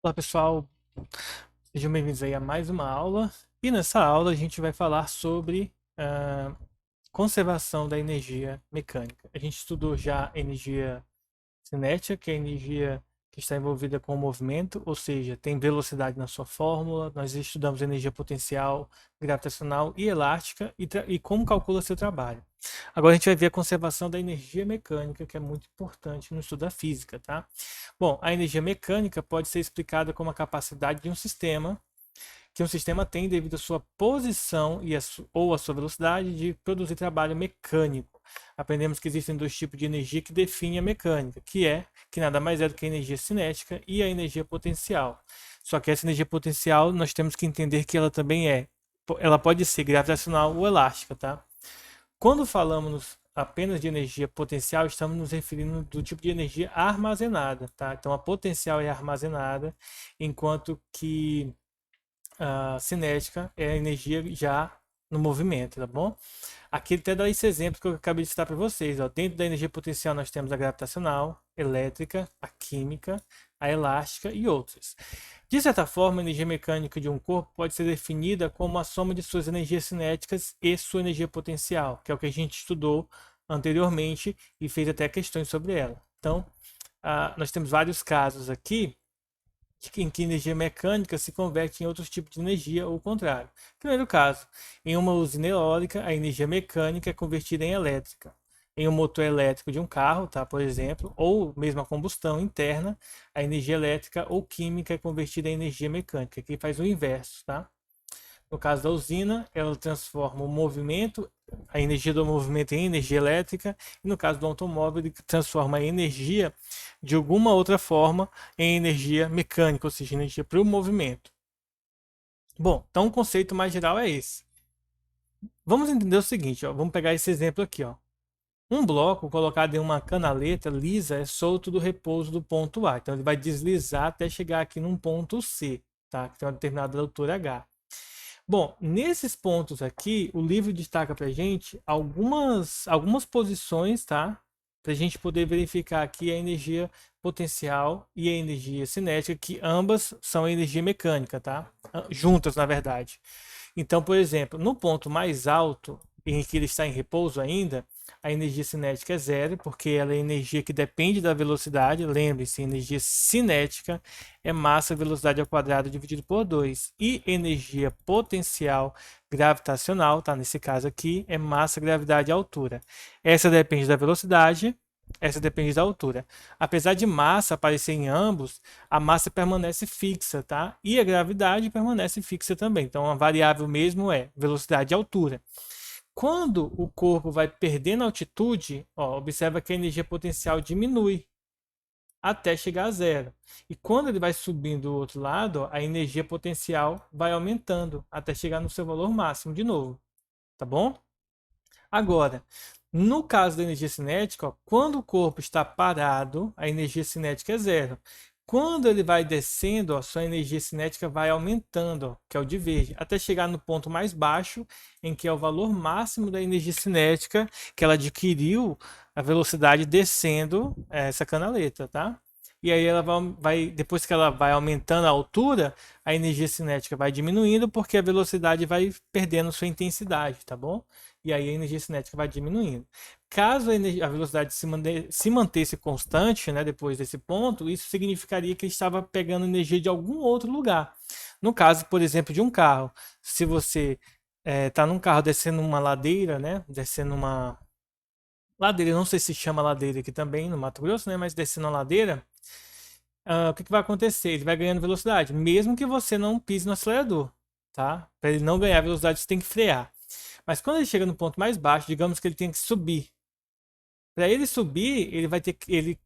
Olá pessoal, sejam bem-vindos aí a mais uma aula. E nessa aula a gente vai falar sobre conservação da energia mecânica. A gente estudou já energia cinética, que é a energia que está envolvida com o movimento, ou seja, tem velocidade na sua fórmula. Nós estudamos energia potencial, gravitacional e elástica e como calcula seu trabalho. Agora a gente vai ver a conservação da energia mecânica, que é muito importante no estudo da física, tá? Bom, a energia mecânica pode ser explicada como a capacidade de um sistema que um sistema tem devido à sua posição ou à sua velocidade de produzir trabalho mecânico. Aprendemos que existem dois tipos de energia que definem a mecânica, que nada mais é do que a energia cinética e a energia potencial. Só que essa energia potencial nós temos que entender que ela pode ser gravitacional ou elástica, tá? Quando falamos apenas de energia potencial, estamos nos referindo do tipo de energia armazenada, tá? Então a potencial é armazenada, enquanto que a cinética é a energia já no movimento, tá bom? Aqui até dá esse exemplo que eu acabei de citar para vocês. Ó. Dentro da energia potencial nós temos a gravitacional, elétrica, a química, a elástica e outras. De certa forma, a energia mecânica de um corpo pode ser definida como a soma de suas energias cinéticas e sua energia potencial, que é o que a gente estudou anteriormente e fez até questões sobre ela. Então, nós temos vários casos aqui em que energia mecânica se converte em outros tipos de energia ou o contrário. Primeiro caso, em uma usina eólica, a energia mecânica é convertida em elétrica. Em um motor elétrico de um carro, tá, por exemplo, ou mesmo a combustão interna, a energia elétrica ou química é convertida em energia mecânica, que faz o inverso, tá? No caso da usina, ela transforma o movimento, a energia do movimento em energia elétrica, e no caso do automóvel, ele transforma a energia de alguma outra forma em energia mecânica, ou seja, energia para o movimento. Bom, então o conceito mais geral é esse. Vamos entender o seguinte, ó, vamos pegar esse exemplo aqui. Ó. Um bloco colocado em uma canaleta lisa é solto do repouso do ponto A. Então ele vai deslizar até chegar aqui num ponto C, tá? Que tem uma determinada altura H. Bom, nesses pontos aqui, o livro destaca para a gente algumas posições, tá? Para a gente poder verificar aqui a energia potencial e a energia cinética, que ambas são energia mecânica, tá? Juntas, na verdade. Então, por exemplo, no ponto mais alto, em que ele está em repouso ainda, a energia cinética é zero, porque ela é energia que depende da velocidade. Lembre-se, energia cinética é massa velocidade ao quadrado dividido por 2. E energia potencial gravitacional, tá? Nesse caso aqui, é massa, gravidade e altura. Essa depende da velocidade, essa depende da altura. Apesar de massa aparecer em ambos, a massa permanece fixa, tá? E a gravidade permanece fixa também. Então, a variável mesmo é velocidade e altura. Quando o corpo vai perdendo altitude, ó, observa que a energia potencial diminui até chegar a zero. E quando ele vai subindo do outro lado, ó, a energia potencial vai aumentando até chegar no seu valor máximo de novo. Tá bom? Agora, no caso da energia cinética, ó, quando o corpo está parado, a energia cinética é zero. Quando ele vai descendo, a sua energia cinética vai aumentando, ó, que é o de verde, até chegar no ponto mais baixo, em que é o valor máximo da energia cinética que ela adquiriu a velocidade descendo essa canaleta, tá? E aí ela depois que ela vai aumentando a altura, a energia cinética vai diminuindo porque a velocidade vai perdendo sua intensidade, tá bom? E aí a energia cinética vai diminuindo. Caso a velocidade se mantesse constante, né, depois desse ponto, isso significaria que ele estava pegando energia de algum outro lugar. No caso, por exemplo, de um carro, se você está num carro descendo uma ladeira, né, descendo uma ladeira, não sei se chama ladeira aqui também no Mato Grosso, né, mas descendo uma ladeira, o que vai acontecer? Ele vai ganhando velocidade, mesmo que você não pise no acelerador, tá? Para ele não ganhar velocidade, você tem que frear. Mas quando ele chega no ponto mais baixo, digamos que ele tem que subir. Para ele subir, ele vai ter que, ele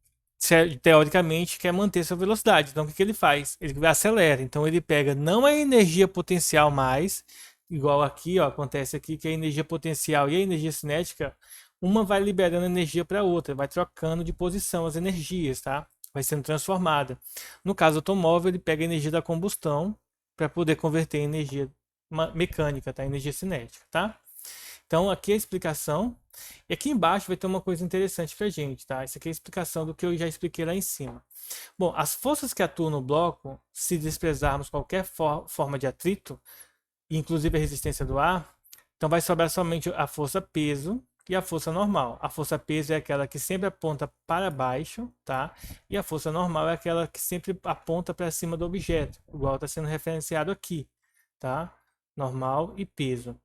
teoricamente quer manter sua velocidade. Então o que ele faz? Ele acelera. Então ele pega não a energia potencial mais, igual aqui, ó, acontece aqui que a energia potencial e a energia cinética, uma vai liberando energia para a outra, vai trocando de posição as energias, tá? Vai sendo transformada. No caso do automóvel, ele pega a energia da combustão para poder converter em energia mecânica, tá? Energia cinética, tá? Então, aqui é a explicação. E aqui embaixo vai ter uma coisa interessante pra gente, tá? Isso aqui é a explicação do que eu já expliquei lá em cima. Bom, as forças que atuam no bloco, se desprezarmos qualquer forma de atrito, inclusive a resistência do ar, então vai sobrar somente a força peso e a força normal. A força peso é aquela que sempre aponta para baixo, tá? E a força normal é aquela que sempre aponta para cima do objeto, igual está sendo referenciado aqui, tá? Normal e peso.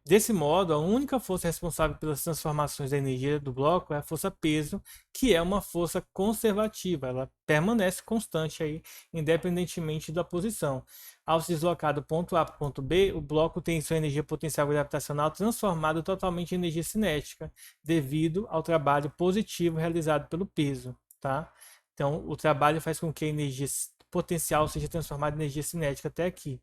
Desse modo, a única força responsável pelas transformações da energia do bloco é a força peso, que é uma força conservativa. Ela permanece constante aí, independentemente da posição. Ao se deslocar do ponto A para o ponto B, o bloco tem sua energia potencial gravitacional transformada totalmente em energia cinética, devido ao trabalho positivo realizado pelo peso, tá? Então, o trabalho faz com que a energia potencial seja transformada em energia cinética até aqui.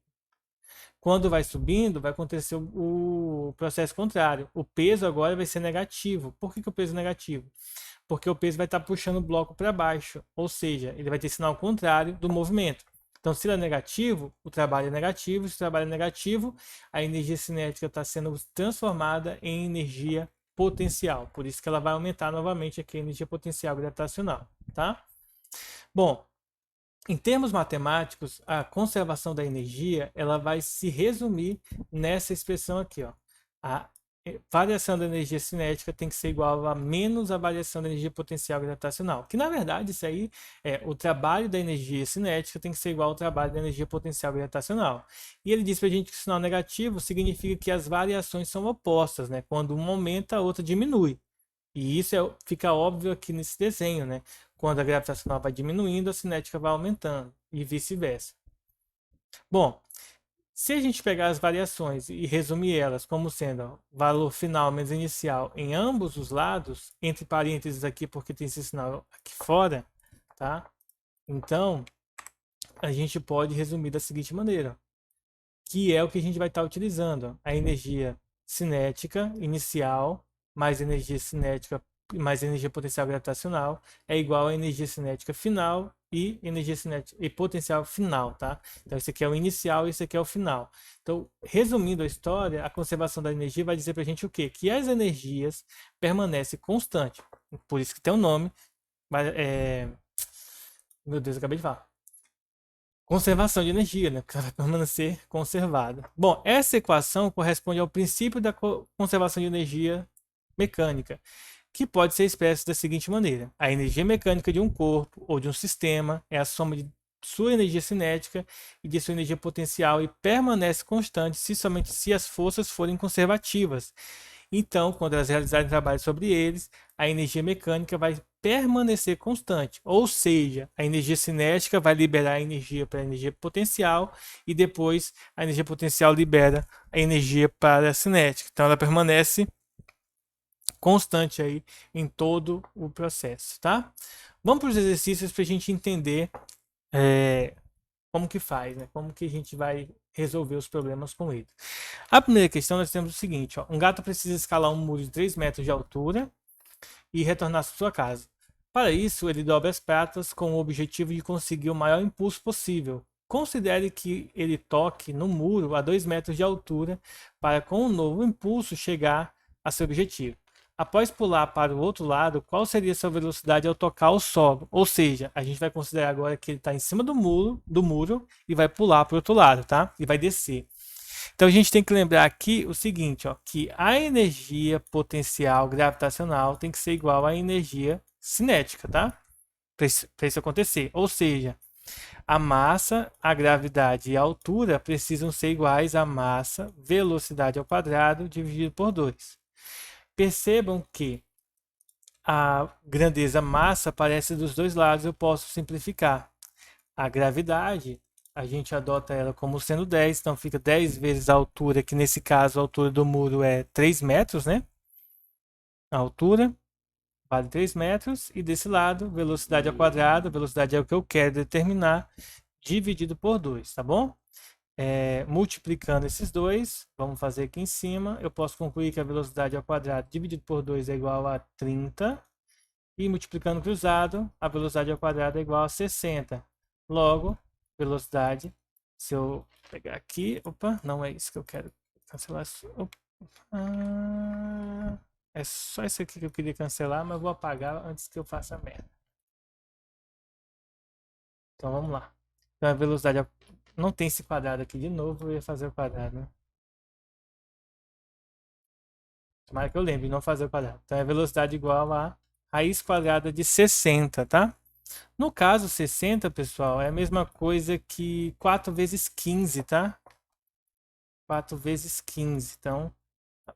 Quando vai subindo, vai acontecer o processo contrário. O peso agora vai ser negativo. Por que o peso é negativo? Porque o peso vai estar puxando o bloco para baixo. Ou seja, ele vai ter sinal contrário do movimento. Então, se ele é negativo, o trabalho é negativo. Se o trabalho é negativo, a energia cinética está sendo transformada em energia potencial. Por isso que ela vai aumentar novamente aqui a energia potencial gravitacional. Tá? Bom, em termos matemáticos, a conservação da energia ela vai se resumir nessa expressão aqui. Ó. A variação da energia cinética tem que ser igual a menos a variação da energia potencial gravitacional. Que, na verdade, isso aí é o trabalho da energia cinética tem que ser igual ao trabalho da energia potencial gravitacional. E ele diz para a gente que o sinal negativo significa que as variações são opostas, né? Quando uma aumenta, a outra diminui. E isso fica óbvio aqui nesse desenho, né? Quando a gravitacional vai diminuindo, a cinética vai aumentando e vice-versa. Bom, se a gente pegar as variações e resumir elas como sendo valor final menos inicial em ambos os lados, entre parênteses aqui porque tem esse sinal aqui fora, tá? Então, a gente pode resumir da seguinte maneira, que é o que a gente vai estar utilizando, a energia cinética inicial mais energia cinética mais energia potencial gravitacional é igual a energia cinética final e energia cinética e potencial final, tá? Então esse aqui é o inicial e esse aqui é o final. Então, resumindo a história, a conservação da energia vai dizer pra gente o quê? Que as energias permanecem constantes. Por isso que tem o nome. Meu Deus, eu acabei de falar. Conservação de energia, né? Porque ela vai permanecer conservada. Bom, essa equação corresponde ao princípio da conservação de energia mecânica, que pode ser expresso da seguinte maneira: a energia mecânica de um corpo ou de um sistema é a soma de sua energia cinética e de sua energia potencial e permanece constante somente se as forças forem conservativas. Então, quando elas realizarem trabalho sobre eles, a energia mecânica vai permanecer constante, ou seja, a energia cinética vai liberar a energia para a energia potencial e depois a energia potencial libera a energia para a cinética. Então, ela permanece constante aí em todo o processo, tá? Vamos para os exercícios para a gente entender como que faz, né? Como que a gente vai resolver os problemas com ele. A primeira questão nós temos o seguinte, ó, um gato precisa escalar um muro de 3 metros de altura e retornar à sua casa. Para isso, ele dobra as patas com o objetivo de conseguir o maior impulso possível. Considere que ele toque no muro a 2 metros de altura para, com um novo impulso, chegar a seu objetivo. Após pular para o outro lado, qual seria sua velocidade ao tocar o solo? Ou seja, a gente vai considerar agora que ele está em cima do muro e vai pular para o outro lado, tá? E vai descer. Então a gente tem que lembrar aqui o seguinte, ó, que a energia potencial gravitacional tem que ser igual à energia cinética, tá? Para isso acontecer. Ou seja, a massa, a gravidade e a altura precisam ser iguais à massa, velocidade ao quadrado dividido por 2. Percebam que a grandeza massa aparece dos dois lados, eu posso simplificar. A gravidade, a gente adota ela como sendo 10, então fica 10 vezes a altura, que nesse caso a altura do muro é 3 metros, né? A altura vale 3 metros, e desse lado, velocidade ao quadrado, velocidade é o que eu quero determinar, dividido por 2, tá bom? Multiplicando esses dois, vamos fazer aqui em cima, eu posso concluir que a velocidade ao quadrado dividido por 2 é igual a 30, e multiplicando cruzado, a velocidade ao quadrado é igual a 60. Logo, velocidade, se eu pegar aqui, opa, não é isso que eu quero Cancelar. É só esse aqui que eu queria cancelar, mas eu vou apagar antes que eu faça a merda. Então vamos lá. Então a velocidade não tem esse quadrado aqui de novo, eu ia fazer o quadrado, né? Tomara que eu lembre de não fazer o quadrado. Então é velocidade igual a raiz quadrada de 60, tá? No caso 60, pessoal, é a mesma coisa que 4 vezes 15, tá? 4 vezes 15. Então,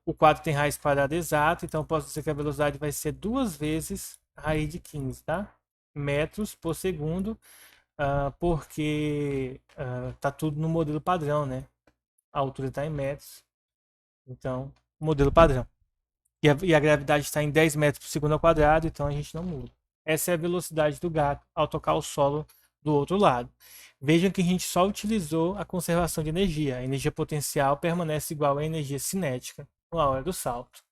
o 4 tem raiz quadrada exata, então eu posso dizer que a velocidade vai ser 2 vezes a raiz de 15, tá? Metros por segundo, porque tá tudo no modelo padrão, né? A altura está em metros, então, modelo padrão. E a gravidade está em 10 metros por segundo ao quadrado, então a gente não muda. Essa é a velocidade do gato ao tocar o solo do outro lado. Vejam que a gente só utilizou a conservação de energia. A energia potencial permanece igual à energia cinética na hora do salto.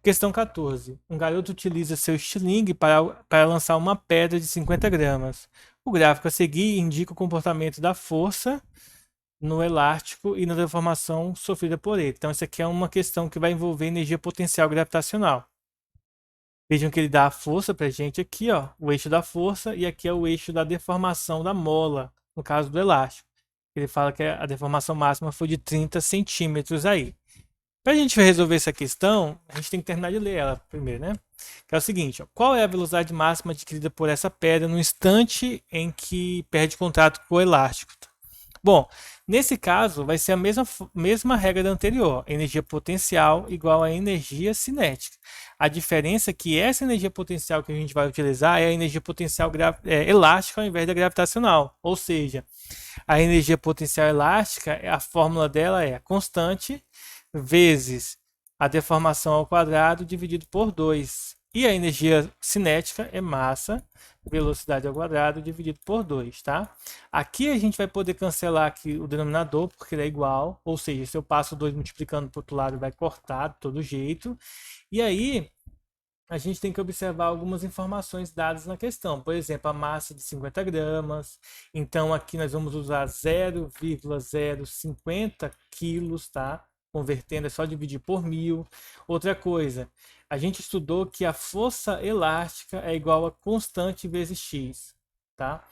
Questão 14. Um garoto utiliza seu estilingue para lançar uma pedra de 50 gramas. O gráfico a seguir indica o comportamento da força no elástico e na deformação sofrida por ele. Então, isso aqui é uma questão que vai envolver energia potencial gravitacional. Vejam que ele dá a força para a gente aqui, ó, o eixo da força, e aqui é o eixo da deformação da mola, no caso do elástico. Ele fala que a deformação máxima foi de 30 centímetros aí. Para a gente resolver essa questão, a gente tem que terminar de ler ela primeiro, né? Que é o seguinte, ó, qual é a velocidade máxima adquirida por essa pedra no instante em que perde contato com o elástico? Bom, nesse caso vai ser a mesma regra da anterior, energia potencial igual a energia cinética. A diferença é que essa energia potencial que a gente vai utilizar é a energia potencial elástica ao invés da gravitacional. Ou seja, a energia potencial elástica, a fórmula dela é constante vezes a deformação ao quadrado dividido por 2. E a energia cinética é massa, velocidade ao quadrado dividido por 2, tá? Aqui a gente vai poder cancelar aqui o denominador, porque ele é igual, ou seja, se eu passo 2 multiplicando para o outro lado, vai cortar de todo jeito. E aí, a gente tem que observar algumas informações dadas na questão. Por exemplo, a massa de 50 gramas. Então, aqui nós vamos usar 0,050 quilos, tá? Convertendo, é só dividir por 1000. Outra coisa, a gente estudou que a força elástica é igual a constante vezes x, tá?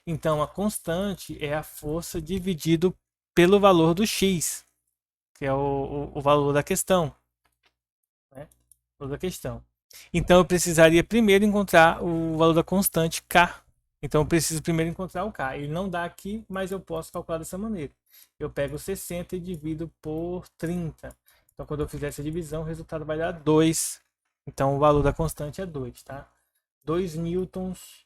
Então, a constante é a força dividido pelo valor do x, que é o valor da questão, né? O valor da questão. Então, eu precisaria primeiro encontrar o valor da constante k. Então, eu preciso primeiro encontrar o k. Ele não dá aqui, mas eu posso calcular dessa maneira. Eu pego 60 e divido por 30. Então, quando eu fizer essa divisão, o resultado vai dar 2. Então, o valor da constante é 2, tá? 2 newtons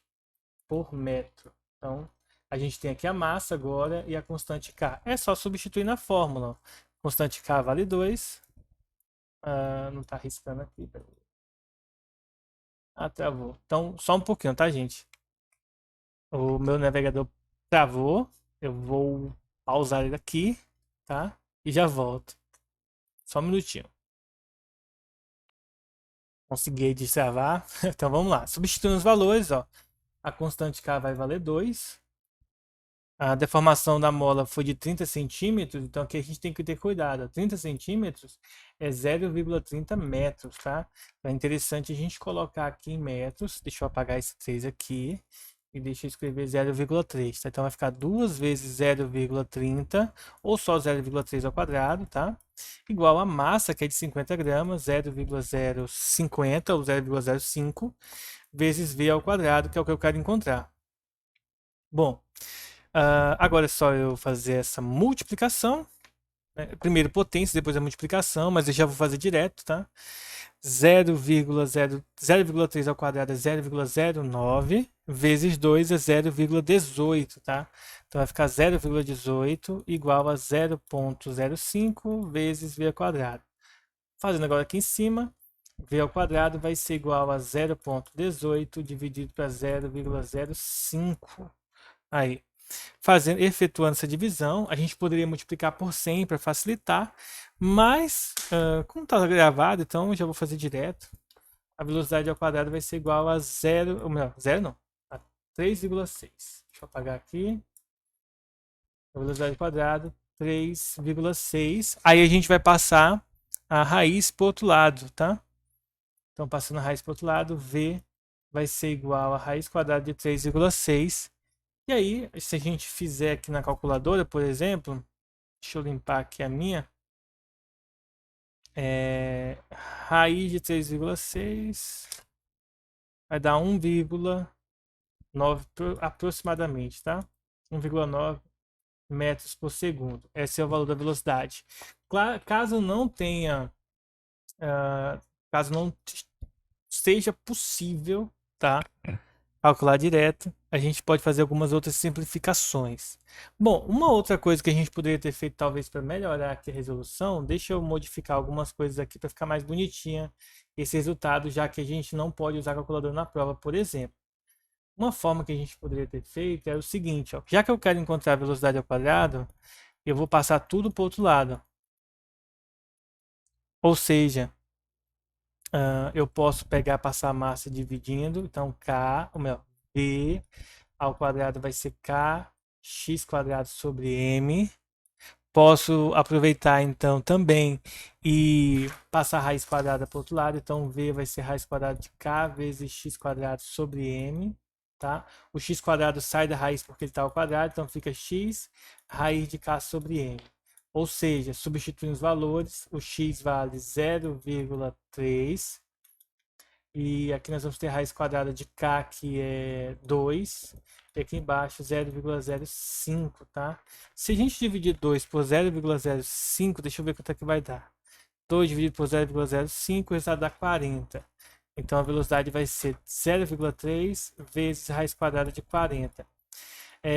por metro. Então, a gente tem aqui a massa agora e a constante K. É só substituir na fórmula. Constante K vale 2. Não está riscando aqui. Travou. Então, só um pouquinho, tá, gente? O meu navegador travou. Eu vou pausar ele aqui, tá? E já volto. Só um minutinho. Consegui destravar. Então, vamos lá. Substituindo os valores, ó. A constante K vai valer 2. A deformação da mola foi de 30 centímetros, então aqui a gente tem que ter cuidado. 30 centímetros é 0,30 metros, tá? Então é interessante a gente colocar aqui em metros. Deixa eu apagar esse 3 aqui. E deixa eu escrever 0,3, tá? Então vai ficar 2 vezes 0,30, ou só 0,3 ao quadrado, tá? Igual a massa, que é de 50 gramas, 0,050 ou 0,05, vezes V ao quadrado, que é o que eu quero encontrar. Bom, agora é só eu fazer essa multiplicação, né? Primeiro potência, depois a multiplicação, mas eu já vou fazer direto, tá? 0,3 ao quadrado é 0,09, vezes 2 é 0,18, tá? Então vai ficar 0,18 igual a 0,05 vezes v ao quadrado. Fazendo agora aqui em cima, v ao quadrado vai ser igual a 0,18 dividido para 0,05. Aí, efetuando essa divisão, a gente poderia multiplicar por 100 para facilitar, mas como está gravado, então eu já vou fazer direto. A velocidade ao quadrado vai ser igual a 0, ou melhor, 0 não, a 3,6. Deixa eu apagar aqui. A velocidade ao quadrado 3,6. Aí a gente vai passar a raiz para o outro lado, tá? Então, passando a raiz para o outro lado, V vai ser igual a raiz quadrada de 3,6. E aí, se a gente fizer aqui na calculadora, por exemplo, deixa eu limpar aqui a minha. Raiz de 3,6 vai dar 1,9 aproximadamente, tá? 1,9 metros por segundo. Esse é o valor da velocidade. Caso não tenha, caso não seja possível, tá? Calcular direto, a gente pode fazer algumas outras simplificações. Bom, uma outra coisa que a gente poderia ter feito talvez para melhorar aqui a resolução, deixa eu modificar algumas coisas aqui para ficar mais bonitinha esse resultado, já que a gente não pode usar calculador na prova, por exemplo. Uma forma que a gente poderia ter feito é o seguinte, ó, já que eu quero encontrar a velocidade ao quadrado, eu vou passar tudo para o outro lado. Ou seja, eu posso pegar, passar a massa dividindo, então K, V ao quadrado vai ser K x quadrado sobre M. Posso aproveitar então também e passar a raiz quadrada para o outro lado, então V vai ser raiz quadrada de K vezes x quadrado sobre M. Tá? O x quadrado sai da raiz porque ele está ao quadrado, então fica x raiz de K sobre M. Ou seja, substituindo os valores, o x vale 0,3 e aqui nós vamos ter a raiz quadrada de K, que é 2, e aqui embaixo 0,05, tá? Se a gente dividir 2 por 0,05, deixa eu ver quanto é que vai dar. 2 dividido por 0,05, o resultado dá 40. Então a velocidade vai ser 0,3 vezes a raiz quadrada de 40.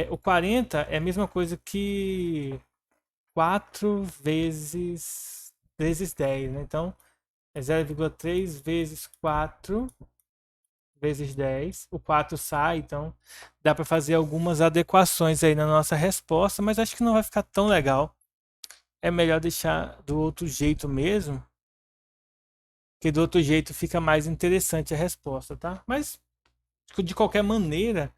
O 40 é a mesma coisa que 4 vezes 10, né? Então é 0,3 vezes 4 vezes 10. O 4 sai, então dá para fazer algumas adequações aí na nossa resposta, mas acho que não vai ficar tão legal. É melhor deixar do outro jeito mesmo, que do outro jeito fica mais interessante a resposta, tá? Mas de qualquer maneira,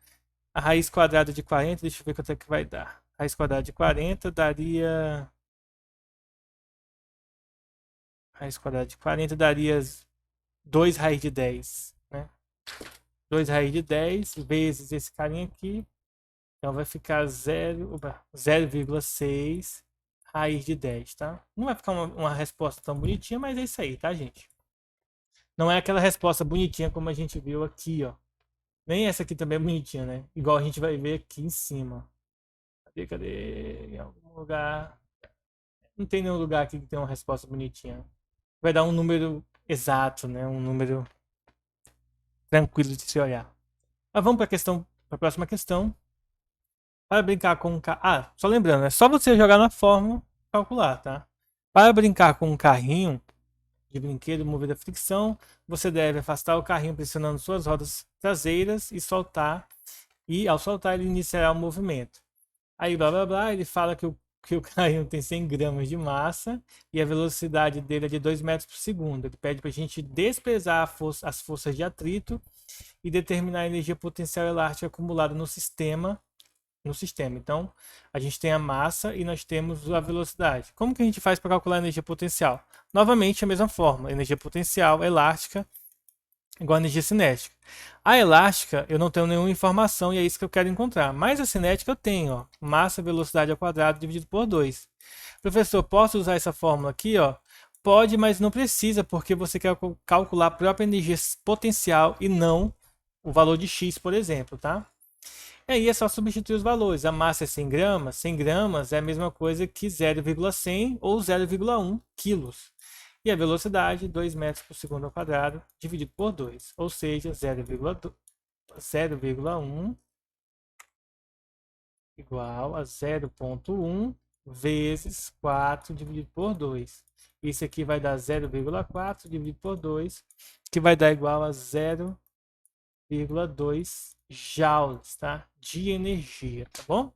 a raiz quadrada de 40, deixa eu ver quanto é que vai dar. A raiz quadrada de 40 daria... Raiz quadrada de 40 daria 2 raiz de 10, né? 2 raiz de 10 vezes esse carinha aqui. Então vai ficar 0,6 raiz de 10, tá? Não vai ficar uma resposta tão bonitinha, mas é isso aí, tá, gente? Não é aquela resposta bonitinha como a gente viu aqui, ó. Nem essa aqui também é bonitinha, né? Igual a gente vai ver aqui em cima. Cadê? Em algum lugar. Não tem nenhum lugar aqui que tem uma resposta bonitinha. Vai dar um número exato, né? Um número tranquilo de se olhar. Mas vamos para a próxima questão. Para brincar com um carro. Ah, só lembrando, é só você jogar na fórmula e calcular, tá? Para brincar com um carrinho de brinquedo movido a fricção, você deve afastar o carrinho pressionando suas rodas traseiras e soltar. E ao soltar, ele iniciará o movimento. Aí, blá blá blá, ele fala que o carrinho tem 100 gramas de massa e a velocidade dele é de 2 metros por segundo. Ele pede para a gente desprezar as forças de atrito e determinar a energia potencial elástica acumulada no sistema. Então, a gente tem a massa e nós temos a velocidade. Como que a gente faz para calcular a energia potencial? Novamente, a mesma forma. Energia potencial elástica igual a energia cinética. A elástica, eu não tenho nenhuma informação e é isso que eu quero encontrar. Mas a cinética eu tenho, ó, massa velocidade ao quadrado dividido por 2. Professor, posso usar essa fórmula aqui? Ó? Pode, mas não precisa, porque você quer calcular a própria energia potencial e não o valor de x, por exemplo, tá? E aí é só substituir os valores. A massa é 100 gramas. 100 gramas é a mesma coisa que 0,100 ou 0,1 quilos. E a velocidade, 2 metros por segundo ao quadrado, dividido por 2. Ou seja, 0,1 igual a 0,1 vezes 4 dividido por 2. Isso aqui vai dar 0,4 dividido por 2, que vai dar igual a 0,2 joules, tá? De energia, tá bom?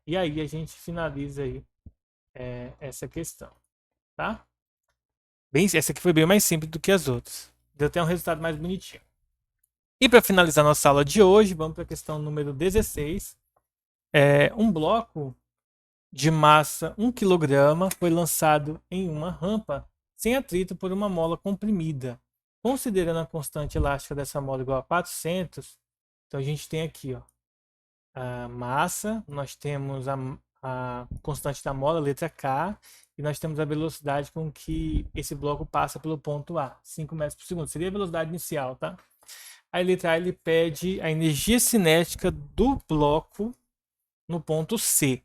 E aí a gente finaliza aí essa questão, tá? Essa aqui foi bem mais simples do que as outras. Deu até um resultado mais bonitinho. E para finalizar nossa aula de hoje, vamos para a questão número 16. Um bloco de massa 1 kg foi lançado em uma rampa sem atrito por uma mola comprimida. Considerando a constante elástica dessa mola igual a 400, então a gente tem aqui, ó, a massa, nós temos a constante da mola, letra K, e nós temos a velocidade com que esse bloco passa pelo ponto A, 5 metros por segundo. Seria a velocidade inicial, tá? Aí letra A, ele pede a energia cinética do bloco no ponto C.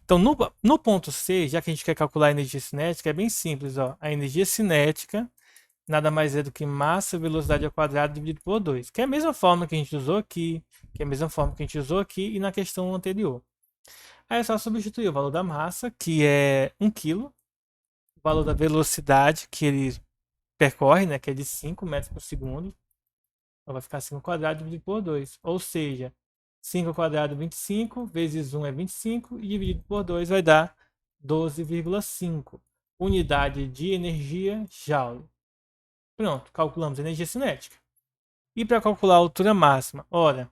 Então, no ponto C, já que a gente quer calcular a energia cinética, é bem simples, ó. A energia cinética nada mais é do que massa velocidade ao quadrado dividido por 2, que é a mesma forma que a gente usou aqui, e na questão anterior. Aí é só substituir o valor da massa, que é 1 kg, o valor da velocidade que ele percorre, né, que é de 5 metros por segundo. Então vai ficar 5 ao quadrado dividido por 2, ou seja, 5 ao quadrado 25, vezes 1 é 25, e dividido por 2 vai dar 12,5. Unidade de energia, joule. Pronto, calculamos a energia cinética. E para calcular a altura máxima? Ora,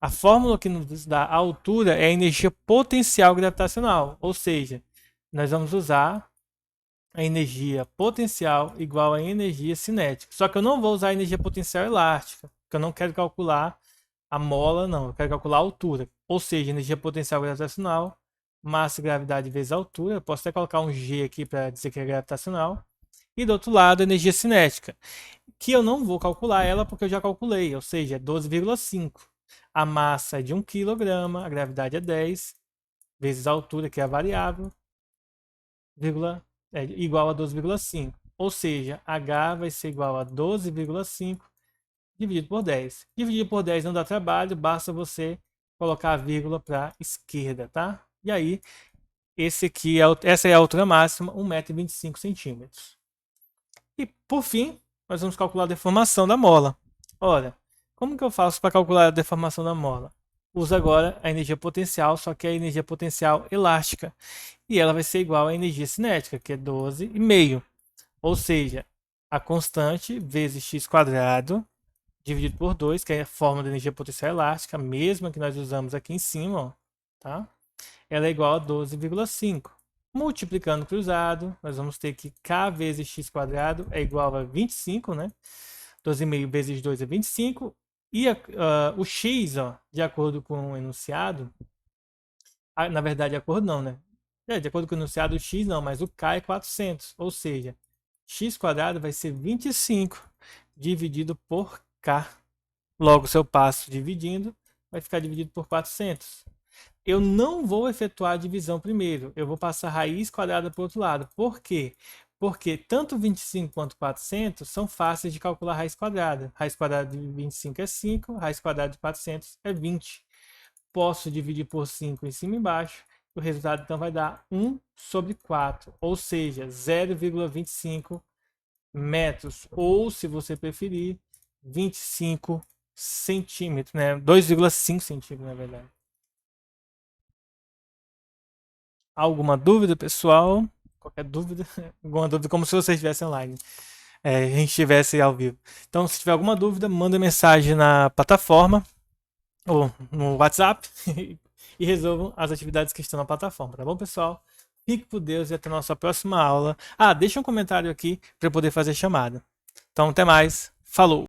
a fórmula que nos dá a altura é a energia potencial gravitacional, ou seja, nós vamos usar a energia potencial igual a energia cinética. Só que eu não vou usar a energia potencial elástica, porque eu não quero calcular a mola, não, eu quero calcular a altura. Ou seja, energia potencial gravitacional, massa e gravidade vezes a altura. Eu posso até colocar um G aqui para dizer que é gravitacional. E do outro lado, energia cinética, que eu não vou calcular ela porque eu já calculei, ou seja, é 12,5. A massa é de 1 kg, a gravidade é 10, vezes a altura, que é a variável, igual a 12,5. Ou seja, H vai ser igual a 12,5 dividido por 10. Dividir por 10 não dá trabalho, basta você colocar a vírgula para a esquerda, tá? E aí, essa é a altura máxima, 1,25 m. E, por fim, nós vamos calcular a deformação da mola. Ora, como que eu faço para calcular a deformação da mola? Uso agora a energia potencial, só que é a energia potencial elástica. E ela vai ser igual à energia cinética, que é 12,5. Ou seja, a constante vezes x² dividido por 2, que é a forma da energia potencial elástica, a mesma que nós usamos aqui em cima, ó, tá? Ela é igual a 12,5. Multiplicando cruzado, nós vamos ter que K vezes x² é igual a 25, né? 12,5 vezes 2 é 25. E o x, ó, de acordo com o enunciado, na verdade, de acordo não, né? De acordo com o enunciado, o x não, mas o K é 400. Ou seja, x² vai ser 25 dividido por K. Logo, se eu passo dividindo, vai ficar dividido por 400. Eu não vou efetuar a divisão primeiro. Eu vou passar raiz quadrada para o outro lado. Por quê? Porque tanto 25 quanto 400 são fáceis de calcular raiz quadrada. Raiz quadrada de 25 é 5, raiz quadrada de 400 é 20. Posso dividir por 5 em cima e embaixo. O resultado então vai dar 1 sobre 4, ou seja, 0,25 metros. Ou, se você preferir, 25 centímetros, né? 2,5 centímetros, na verdade. Alguma dúvida, pessoal? Qualquer dúvida? Alguma dúvida, como se você estivesse online. A gente estivesse ao vivo. Então, se tiver alguma dúvida, manda mensagem na plataforma ou no WhatsApp e resolvam as atividades que estão na plataforma, tá bom, pessoal? Fique por Deus e até a nossa próxima aula. Deixa um comentário aqui para eu poder fazer chamada. Então, até mais. Falou!